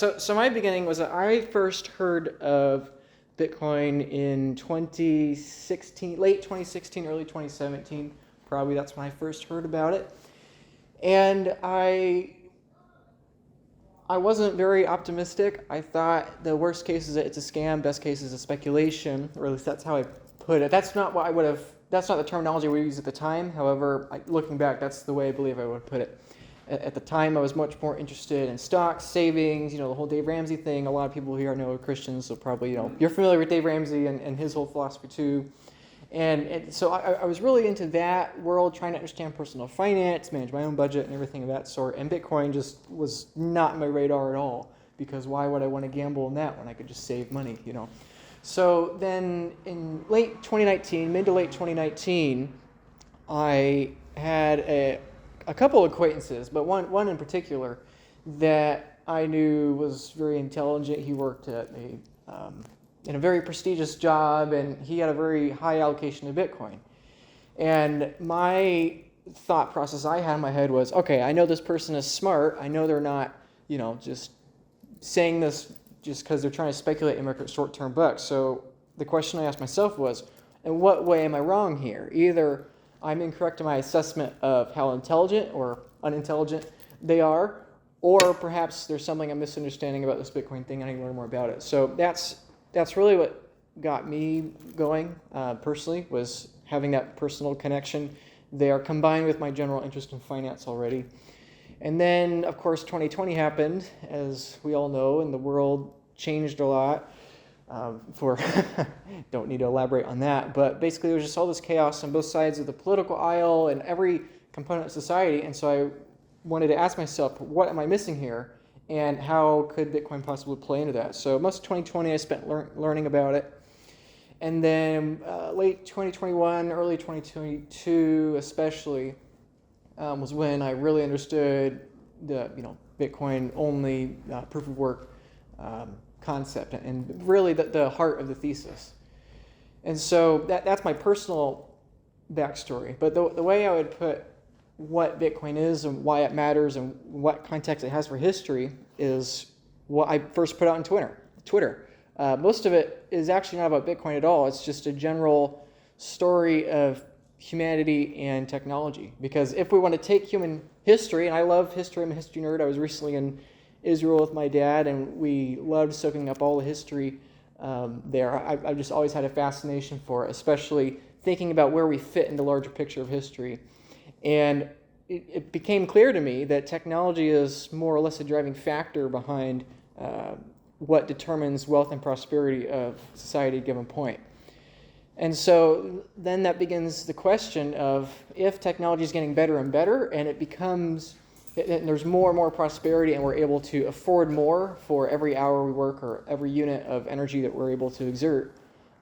So my beginning was that I first heard of Bitcoin in 2016, late 2016, early 2017. Probably that's when I first heard about it. And I wasn't very optimistic. I thought the worst case is that it's a scam, best case is a speculation, or at least that's how I put it. That's not what I would have, that's not the terminology we used at the time. However, looking back, that's the way I believe I would put it. At the time, I was much more interested in stocks, savings, the whole Dave Ramsey thing. A lot of people here I know are Christians, so probably, you're familiar with Dave Ramsey and his whole philosophy too. And so I was really into that world, trying to understand personal finance, manage my own budget, and everything of that sort. And Bitcoin just was not on my radar at all, because why would I want to gamble in that when I could just save money? So then in mid to late 2019, I had a couple acquaintances, but one in particular that I knew was very intelligent. He worked at in a very prestigious job, and he had a very high allocation of Bitcoin. And my thought process I had in my head was, okay, I know this person is smart. I know they're not, just saying this just because they're trying to speculate and make short-term bucks. So the question I asked myself was, in what way am I wrong here? Either I'm incorrect in my assessment of how intelligent or unintelligent they are, or perhaps there's something I'm misunderstanding about this Bitcoin thing and I need to learn more about it. So that's really what got me going personally, was having that personal connection there, combined with my general interest in finance already. And then, of course, 2020 happened, as we all know, and the world changed a lot. Don't need to elaborate on that, but basically there was just all this chaos on both sides of the political aisle and every component of society. And so I wanted to ask myself, what am I missing here? And how could Bitcoin possibly play into that? So most of 2020 I spent learning about it. And then late 2021, early 2022 especially, was when I really understood the Bitcoin only proof of work concept and really the heart of the thesis. And so that's my personal backstory. But the way I would put what Bitcoin is and why it matters and what context it has for history is what I first put out on Twitter. Most of it is actually not about Bitcoin at all. It's just a general story of humanity and technology. Because if we want to take human history, and I love history, I'm a history nerd. I was recently in Israel with my dad, and we loved soaking up all the history there. I've just always had a fascination for it, especially thinking about where we fit in the larger picture of history. And it became clear to me that technology is more or less a driving factor behind what determines wealth and prosperity of society at a given point. And so then that begins the question of, if technology is getting better and better, and there's more and more prosperity, and we're able to afford more for every hour we work or every unit of energy that we're able to exert,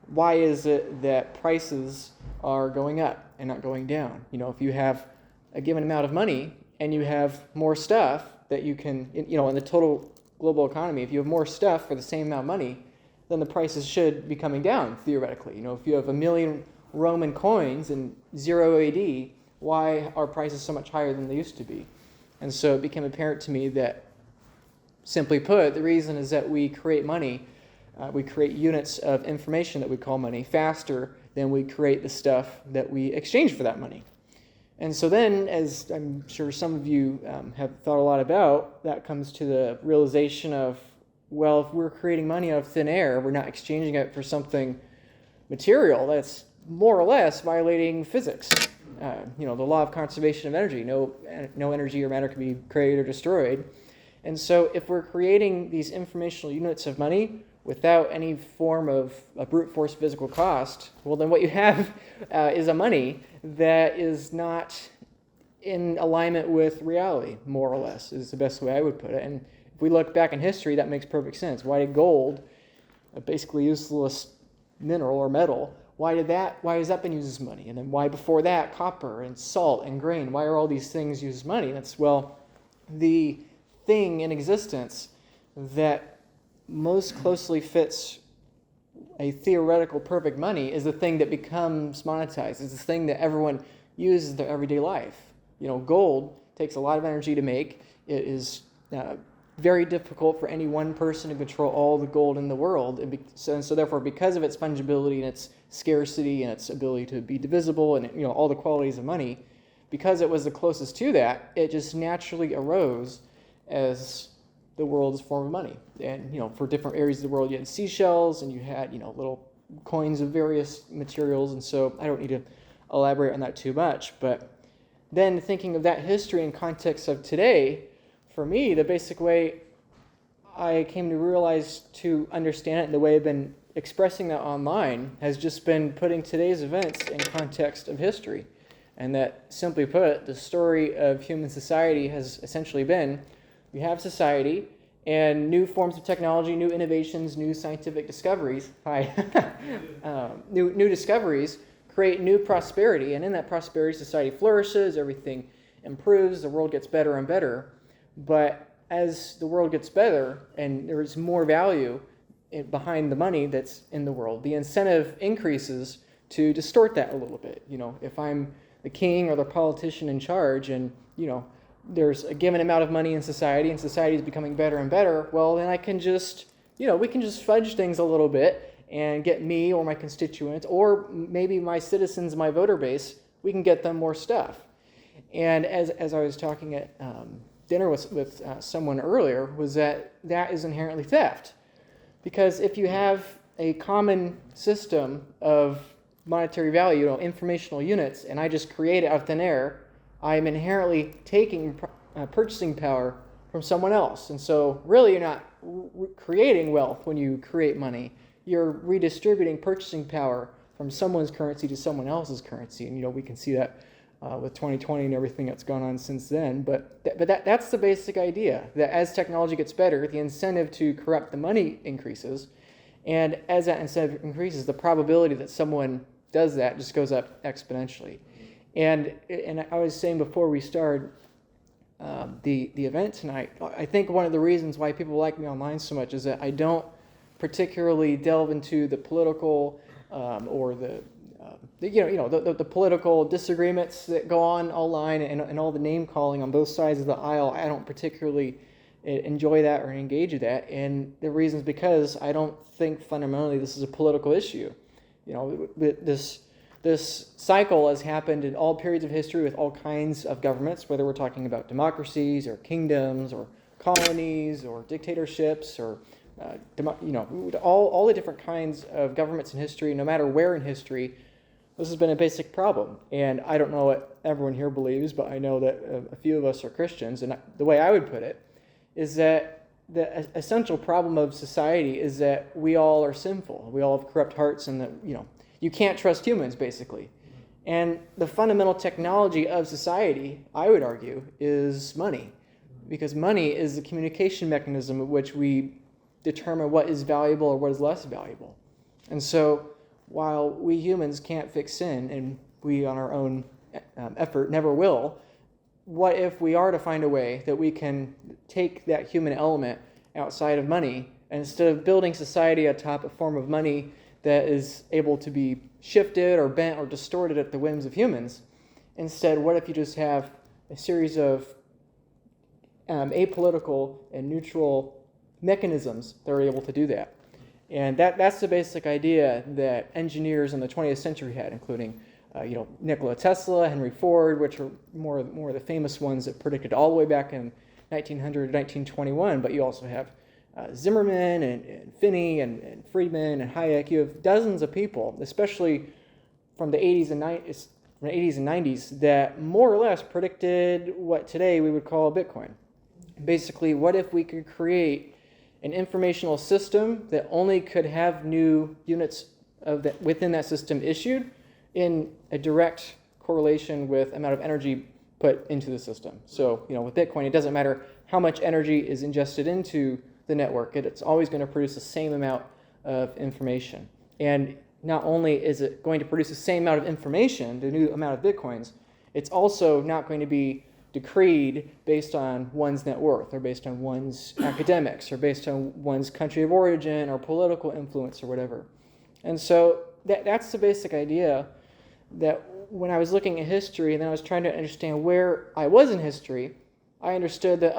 why is it that prices are going up and not going down? If you have a given amount of money and you have more stuff that you can, in the total global economy, if you have more stuff for the same amount of money, then the prices should be coming down, theoretically. If you have 1 million Roman coins in 0 AD, why are prices so much higher than they used to be? And so it became apparent to me that, simply put, the reason is that we create money, we create units of information that we call money faster than we create the stuff that we exchange for that money. And so then, as I'm sure some of you have thought a lot about, that comes to the realization of, well, if we're creating money out of thin air, we're not exchanging it for something material, that's more or less violating physics. The law of conservation of energy. No energy or matter can be created or destroyed. And so if we're creating these informational units of money without any form of a brute force physical cost, well, then what you have is a money that is not in alignment with reality, more or less, is the best way I would put it. And if we look back in history, that makes perfect sense. Why did gold, a basically useless mineral or metal, why has that been used as money? And then why before that, copper and salt and grain? Why are all these things used as money? That's, well, the thing in existence that most closely fits a theoretical perfect money is the thing that becomes monetized. It's the thing that everyone uses in their everyday life. Gold takes a lot of energy to make. It is very difficult for any one person to control all the gold in the world. So therefore, because of its fungibility and its scarcity and its ability to be divisible and all the qualities of money, because it was the closest to that, it just naturally arose as the world's form of money. And for different areas of the world, you had seashells and you had little coins of various materials. And so I don't need to elaborate on that too much. But then thinking of that history in context of today, for me, the basic way I came to realize to understand it, and the way I've been expressing that online, has just been putting today's events in context of history. And that, simply put, the story of human society has essentially been, we have society, and new forms of technology, new innovations, new scientific discoveries, new discoveries create new prosperity. And in that prosperity, society flourishes, everything improves, the world gets better and better. But as the world gets better and there is more value behind the money that's in the world, the incentive increases to distort that a little bit. If I'm the king or the politician in charge and, there's a given amount of money in society and society is becoming better and better, well, then I can just, we can just fudge things a little bit and get me or my constituents or maybe my citizens, my voter base, we can get them more stuff. And as I was talking at dinner with someone earlier, was that is inherently theft. Because if you have a common system of monetary value, informational units, and I just create it out of thin air, I'm inherently taking purchasing power from someone else. And so really you're not creating wealth when you create money. You're redistributing purchasing power from someone's currency to someone else's currency. And we can see that with 2020 and everything that's gone on since then. But that's the basic idea, that as technology gets better, the incentive to corrupt the money increases. And as that incentive increases, the probability that someone does that just goes up exponentially. And I was saying before we started the event tonight, I think one of the reasons why people like me online so much is that I don't particularly delve into the political or the political disagreements that go on online and all the name calling on both sides of the aisle. I don't particularly enjoy that or engage in that, and the reason is because I don't think fundamentally this is a political issue. This cycle has happened in all periods of history with all kinds of governments, whether we're talking about democracies or kingdoms or colonies or dictatorships or all the different kinds of governments in history. No matter where in history, this has been a basic problem. And I don't know what everyone here believes, but I know that a few of us are Christians. And the way I would put it is that the essential problem of society is that we all are sinful. We all have corrupt hearts, and that you can't trust humans, basically. And the fundamental technology of society, I would argue, is money. Because money is the communication mechanism of which we determine what is valuable or what is less valuable. And so while we humans can't fix sin, and we on our own effort never will, what if we are to find a way that we can take that human element outside of money, and instead of building society atop a form of money that is able to be shifted or bent or distorted at the whims of humans, instead, what if you just have a series of apolitical and neutral mechanisms that are able to do that? And that's the basic idea that engineers in the 20th century had, including Nikola Tesla, Henry Ford, which are more of the famous ones that predicted all the way back in 1900 to 1921. But you also have Zimmerman and Finney and Friedman and Hayek. You have dozens of people, especially from the 80s and 90s, that more or less predicted what today we would call Bitcoin. Basically, what if we could create an informational system that only could have new units within that system issued in a direct correlation with amount of energy put into the system. So, with Bitcoin, it doesn't matter how much energy is ingested into the network. It's always going to produce the same amount of information. And not only is it going to produce the same amount of information, the new amount of Bitcoins, it's also not going to be decreed based on one's net worth or based on one's academics or based on one's country of origin or political influence or whatever. And so that's the basic idea, that when I was looking at history and then I was trying to understand where I was in history, I understood that,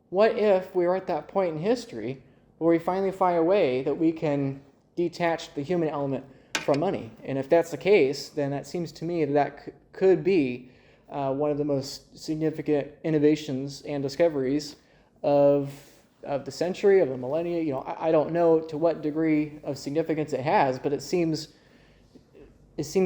what if we are at that point in history where we finally find a way that we can detach the human element from money? And if that's the case, then that seems to me that could be one of the most significant innovations and discoveries of the century, of the millennia. I don't know to what degree of significance it has, but it seems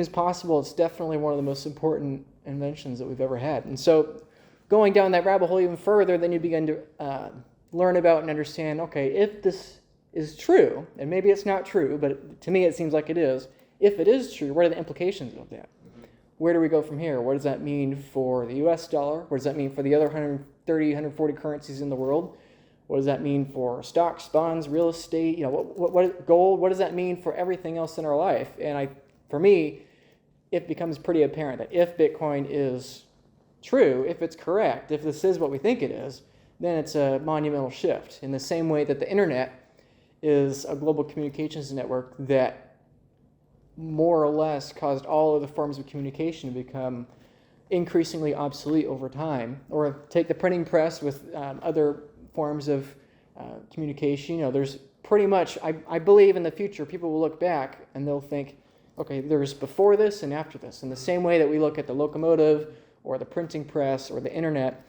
possible. It's definitely one of the most important inventions that we've ever had. And so going down that rabbit hole even further, then you begin to learn about and understand, okay, if this is true, and maybe it's not true, but to me it seems like it is. If it is true, what are the implications of that? Where do we go from here? What does that mean for the US dollar? What does that mean for the other 130, 140 currencies in the world? What does that mean for stocks, bonds, real estate? What gold? What does that mean for everything else in our life? And for me, it becomes pretty apparent that if Bitcoin is true, if it's correct, if this is what we think it is, then it's a monumental shift. In the same way that the internet is a global communications network that more or less caused all of the forms of communication to become increasingly obsolete over time. Or take the printing press with other forms of communication. There's pretty much, I believe in the future, people will look back and they'll think, okay, there's before this and after this. In the same way that we look at the locomotive or the printing press or the internet,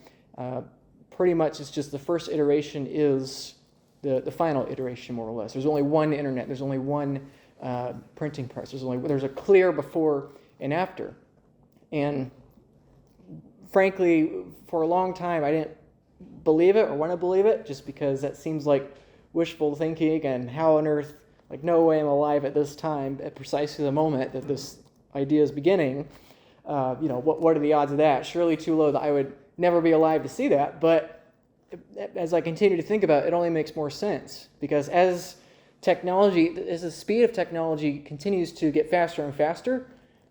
pretty much it's just the first iteration is the final iteration, more or less. There's only one internet. There's only one printing press. There's a clear before and after. And frankly, for a long time, I didn't believe it or want to believe it, just because that seems like wishful thinking, and how on earth, like, no way I'm alive at this time, at precisely the moment that this idea is beginning. What are the odds of that? Surely too low that I would never be alive to see that. But as I continue to think about it, it only makes more sense, because as the speed of technology continues to get faster and faster,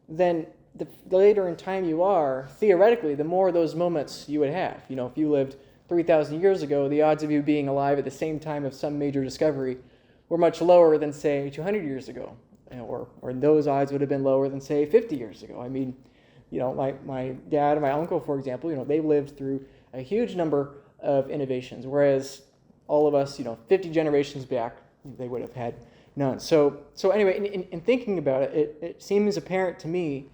then the later in time you are, theoretically, the more of those moments you would have. If you lived 3,000 years ago, the odds of you being alive at the same time of some major discovery were much lower than, say, 200 years ago. Or those odds would have been lower than, say, 50 years ago. I mean, my dad and my uncle, for example, they lived through a huge number of innovations, whereas all of us, 50 generations back, they would have had none. So anyway, in thinking about it, it seems apparent to me,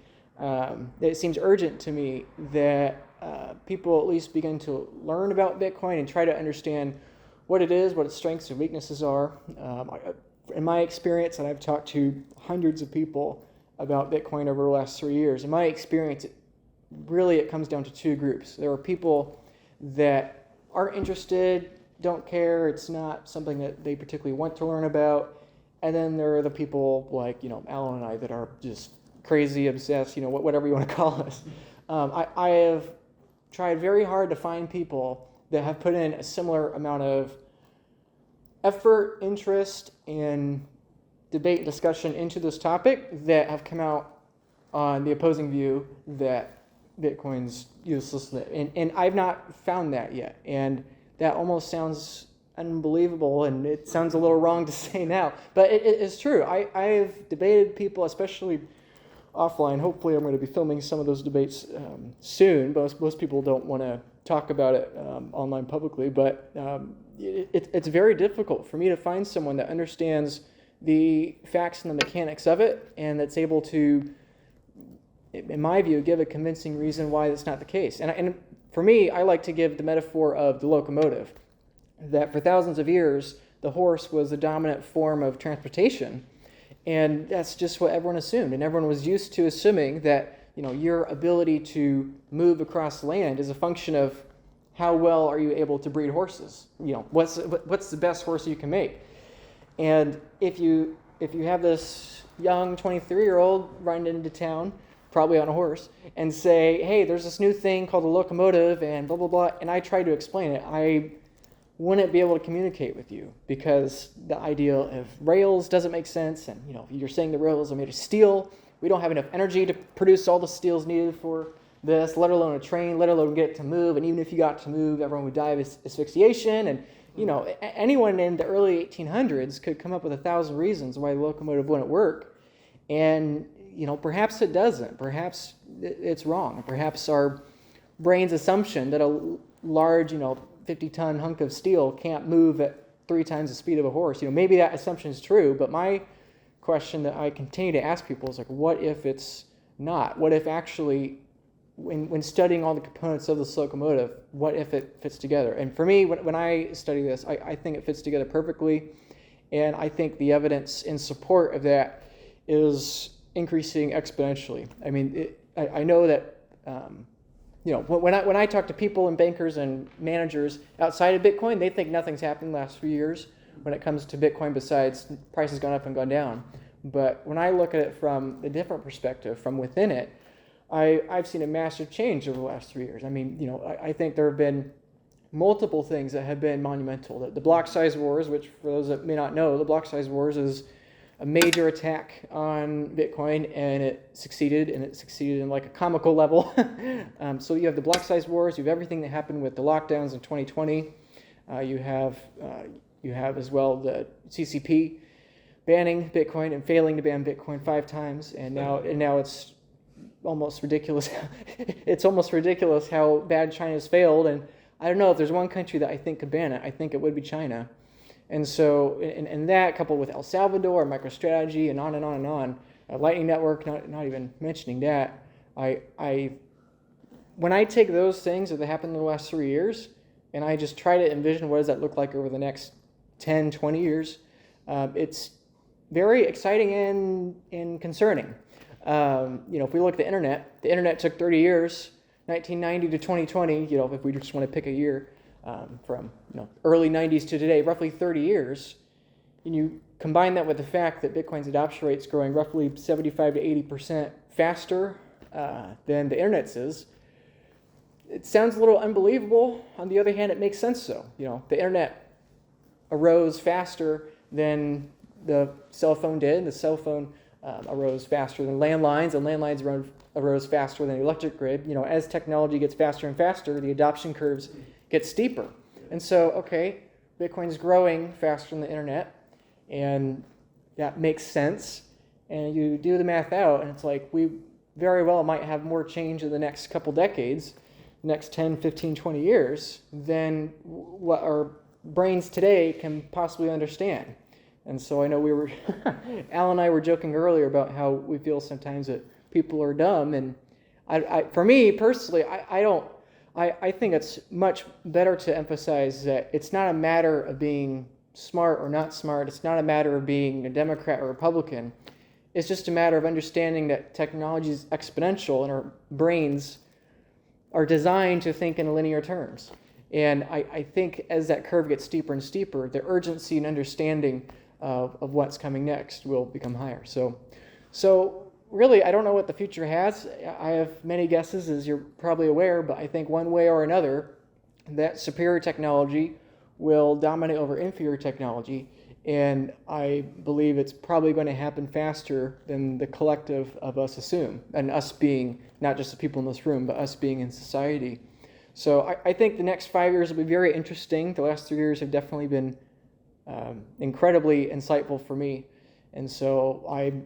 it seems urgent to me that people at least begin to learn about Bitcoin and try to understand what it is, what its strengths and weaknesses are. In my experience, and I've talked to hundreds of people about Bitcoin over the last 3 years, in my experience, it comes down to two groups. There are people that aren't interested, don't care, it's not something that they particularly want to learn about. And then there are the people like, Alan and I, that are just crazy, obsessed, whatever you want to call us. I have tried very hard to find people that have put in a similar amount of effort, interest, and debate and discussion into this topic, that have come out on the opposing view that Bitcoin's useless. And I've not found that yet. And that almost sounds unbelievable, and it sounds a little wrong to say now, but it is true. I've debated people, especially offline. Hopefully I'm going to be filming some of those debates soon. Most people don't want to talk about it online publicly, but it's very difficult for me to find someone that understands the facts and the mechanics of it, and that's able to, in my view, give a convincing reason why that's not the case. And for me, I like to give the metaphor of the locomotive, that for thousands of years, the horse was the dominant form of transportation. And that's just what everyone assumed. And everyone was used to assuming that, your ability to move across land is a function of how well are you able to breed horses. What's the best horse you can make. And if you have this young 23-year-old run into town, probably on a horse, and say, hey, there's this new thing called a locomotive and blah, blah, blah, and I try to explain it, I wouldn't be able to communicate with you, because the idea of rails doesn't make sense. And you're saying the rails are made of steel. We don't have enough energy to produce all the steels needed for this, let alone a train, let alone get it to move. And even if you got to move, everyone would die of asphyxiation. And anyone in the early 1800s could come up with 1,000 reasons why the locomotive wouldn't work. And perhaps it doesn't. Perhaps it's wrong. Perhaps our brain's assumption that a large 50-ton hunk of steel can't move at 3 times the speed of a horse. Maybe that assumption is true, but my question that I continue to ask people is like, what if it's not? What if actually, when studying all the components of this locomotive, what if it fits together? And for me, when I study this, I think it fits together perfectly, and I think the evidence in support of that is increasing exponentially. I mean, I know that when I talk to people and bankers and managers outside of Bitcoin, they think nothing's happened the last few years when it comes to Bitcoin besides price has gone up and gone down. But when I look at it from a different perspective, from within it, I've seen a massive change over the last 3 years. I mean, I think there have been multiple things that have been monumental. The block size wars, which for those that may not know, the block size wars is a major attack on Bitcoin, and it succeeded in like a comical level. So you have the block size wars, you have everything that happened with the lockdowns in 2020. You have as well the CCP banning Bitcoin and failing to ban Bitcoin 5 times, and now it's almost ridiculous. It's almost ridiculous how bad China's failed, and I don't know if there's one country that I think could ban it. I think it would be China. And so, and that coupled with El Salvador, MicroStrategy, and on and on and on, Lightning Network, not even mentioning that, when I take those things that happened in the last 3 years, and I just try to envision what does that look like over the next 10, 20 years, it's very exciting and concerning. If we look at the internet took 30 years, 1990 to 2020, if we just want to pick a year, from early 90s to today, roughly 30 years, and you combine that with the fact that Bitcoin's adoption rate is growing roughly 75 to 80% faster than the internet's is, it sounds a little unbelievable. On the other hand, it makes sense though. The internet arose faster than the cell phone did. The cell phone arose faster than landlines, and landlines arose faster than the electric grid. As technology gets faster and faster, the adoption curves get steeper. And so, okay, Bitcoin's growing faster than the internet, and that makes sense. And you do the math out, and it's like we very well might have more change in the next couple decades, next 10, 15, 20 years, than what our brains today can possibly understand. And so I know Al and I were joking earlier about how we feel sometimes that people are dumb. And for me personally, I think it's much better to emphasize that it's not a matter of being smart or not smart. It's not a matter of being a Democrat or Republican. It's just a matter of understanding that technology is exponential and our brains are designed to think in linear terms. And I think as that curve gets steeper and steeper, the urgency and understanding of what's coming next will become higher. So really, I don't know what the future has. I have many guesses, as you're probably aware, but I think one way or another, that superior technology will dominate over inferior technology, and I believe it's probably going to happen faster than the collective of us assume, and us being not just the people in this room, but us being in society. So I think the next 5 years will be very interesting. The last 3 years have definitely been incredibly insightful for me. And so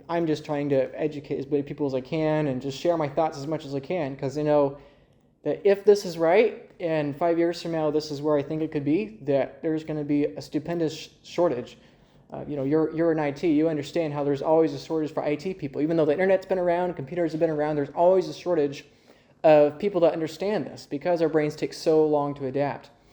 I'm just trying to educate as many people as I can and just share my thoughts as much as I can, because I know that if this is right and 5 years from now this is where I think it could be, that there's going to be a stupendous shortage. You're in IT, you understand how there's always a shortage for IT people. Even though the internet's been around, computers have been around, there's always a shortage of people that understand this because our brains take so long to adapt.